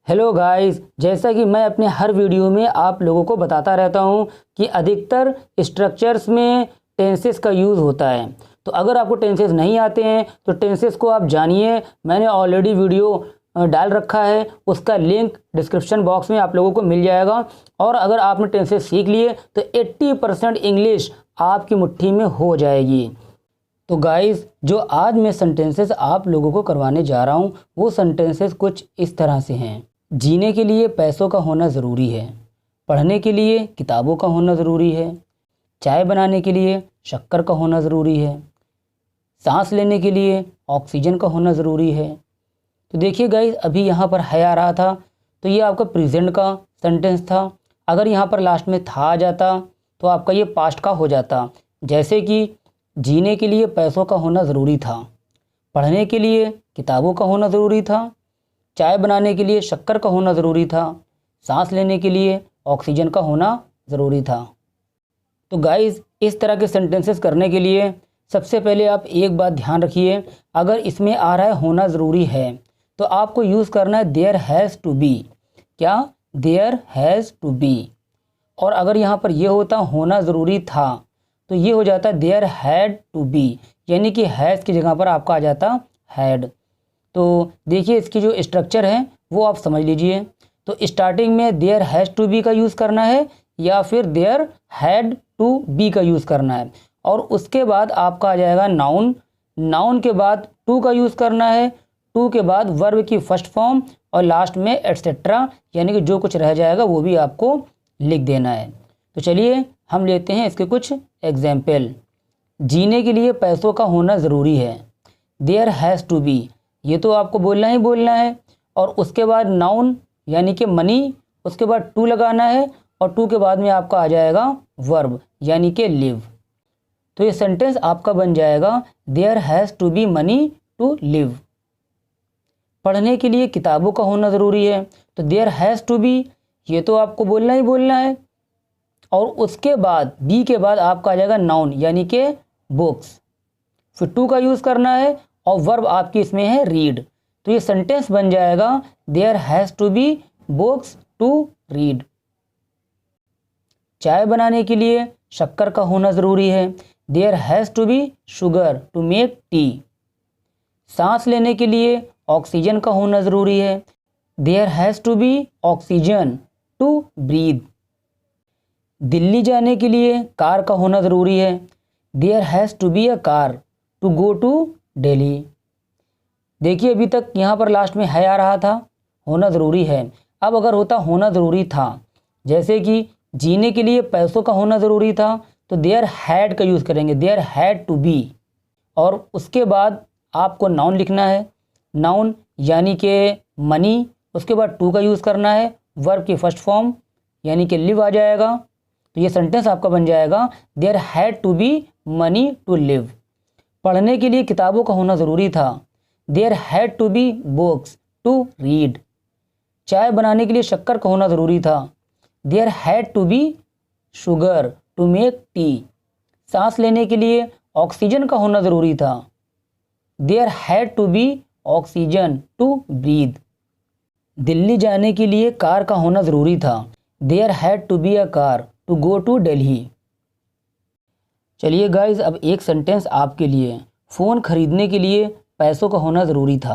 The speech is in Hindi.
हेलो गाइस, जैसा कि मैं अपने हर वीडियो में आप लोगों को बताता रहता हूं कि अधिकतर स्ट्रक्चर्स में टेंसेस का यूज़ होता है। तो अगर आपको टेंसेस नहीं आते हैं तो टेंसेस को आप जानिए। मैंने ऑलरेडी वीडियो डाल रखा है, उसका लिंक डिस्क्रिप्शन बॉक्स में आप लोगों को मिल जाएगा। और अगर आपने टेंसेस सीख लिए तो 80% इंग्लिश आपकी मुट्ठी में हो जाएगी। तो गाइस, जो आज मैं सेंटेंसेस आप लोगों को करवाने जा रहा हूँ वो सेंटेंसेस कुछ इस तरह से हैं। जीने के लिए पैसों का होना ज़रूरी है, पढ़ने के लिए किताबों का होना ज़रूरी है, चाय बनाने के लिए शक्कर का होना ज़रूरी है, सांस लेने के लिए ऑक्सीजन का होना ज़रूरी है। तो देखिए गाइस, अभी यहाँ पर है आ रहा था तो ये आपका प्रेजेंट का सेंटेंस था। अगर यहाँ पर लास्ट में था आ जाता तो आपका ये पास्ट का हो जाता। जैसे कि जीने के लिए पैसों का होना ज़रूरी था, पढ़ने के लिए किताबों का होना ज़रूरी था, चाय बनाने के लिए शक्कर का होना ज़रूरी था, सांस लेने के लिए ऑक्सीजन का होना ज़रूरी था। तो गाइस, इस तरह के सेंटेंसेस करने के लिए सबसे पहले आप एक बात ध्यान रखिए। अगर इसमें आ रहा है होना ज़रूरी है तो आपको यूज़ करना है देयर हैज़ टू बी। क्या? There has to be. और अगर यहाँ पर ये होता होना ज़रूरी था तो ये हो जाता देयर हैड टू बी, यानी कि हैज़ की जगह पर आपका आ जाता हैड। तो देखिए, इसकी जो स्ट्रक्चर है वो आप समझ लीजिए। तो स्टार्टिंग में देयर हैज़ टू बी का यूज़ करना है या फिर देयर हैड टू बी का यूज़ करना है। और उसके बाद आपका आ जाएगा नाउन। नाउन के बाद टू का यूज़ करना है, टू के बाद वर्ब की फर्स्ट फॉर्म और लास्ट में एटसेट्रा, यानी कि जो कुछ रह जाएगा वो भी आपको लिख देना है। तो चलिए हम लेते हैं इसके कुछ एग्जाम्पल। जीने के लिए पैसों का होना ज़रूरी है, देयर हैज़ टू बी, ये तो आपको बोलना ही बोलना है। और उसके बाद नाउन यानी कि मनी, उसके बाद टू लगाना है और टू के बाद में आपका आ जाएगा वर्ब यानी कि लिव। तो ये सेंटेंस आपका बन जाएगा there has to be money to live. पढ़ने के लिए किताबों का होना ज़रूरी है तो देयर हैज़ टू बी, ये तो आपको बोलना ही बोलना है। और उसके बाद बी के बाद आपका आ जाएगा नाउन यानी कि बुक्स, फिर टू का यूज़ करना है और वर्ब आपकी इसमें है रीड। तो ये सेंटेंस बन जाएगा there has to be books to read. चाय बनाने के लिए शक्कर का होना ज़रूरी है, there has to be sugar to make tea. सांस लेने के लिए ऑक्सीजन का होना ज़रूरी है, there has to be oxygen to breathe. Delhi जाने के लिए कार का होना ज़रूरी है, there has to be a car to go to Delhi. देखिए, अभी तक यहाँ पर लास्ट में है आ रहा था, होना ज़रूरी है। अब अगर होता होना ज़रूरी था, जैसे कि जीने के लिए पैसों का होना ज़रूरी था तो देयर हैड का यूज़ करेंगे, देयर हैड टू बी। और उसके बाद आपको नाउन लिखना है, नाउन यानी कि मनी, उसके बाद टू का यूज़ करना है, वर्ब की फर्स्ट फॉर्म यानी कि लिव आ जाएगा। तो ये सेंटेंस आपका बन जाएगा there had to be money to live. पढ़ने के लिए किताबों का होना ज़रूरी था, there had to be books to read. चाय बनाने के लिए शक्कर का होना ज़रूरी था, there had to be sugar to make tea. सांस लेने के लिए ऑक्सीजन का होना ज़रूरी था, there had to be oxygen to breathe. Delhi जाने के लिए कार का होना ज़रूरी था, there had to be a car to go to Delhi. चलिए गाइज, अब एक सेंटेंस आपके लिए। फ़ोन खरीदने के लिए पैसों का होना ज़रूरी था।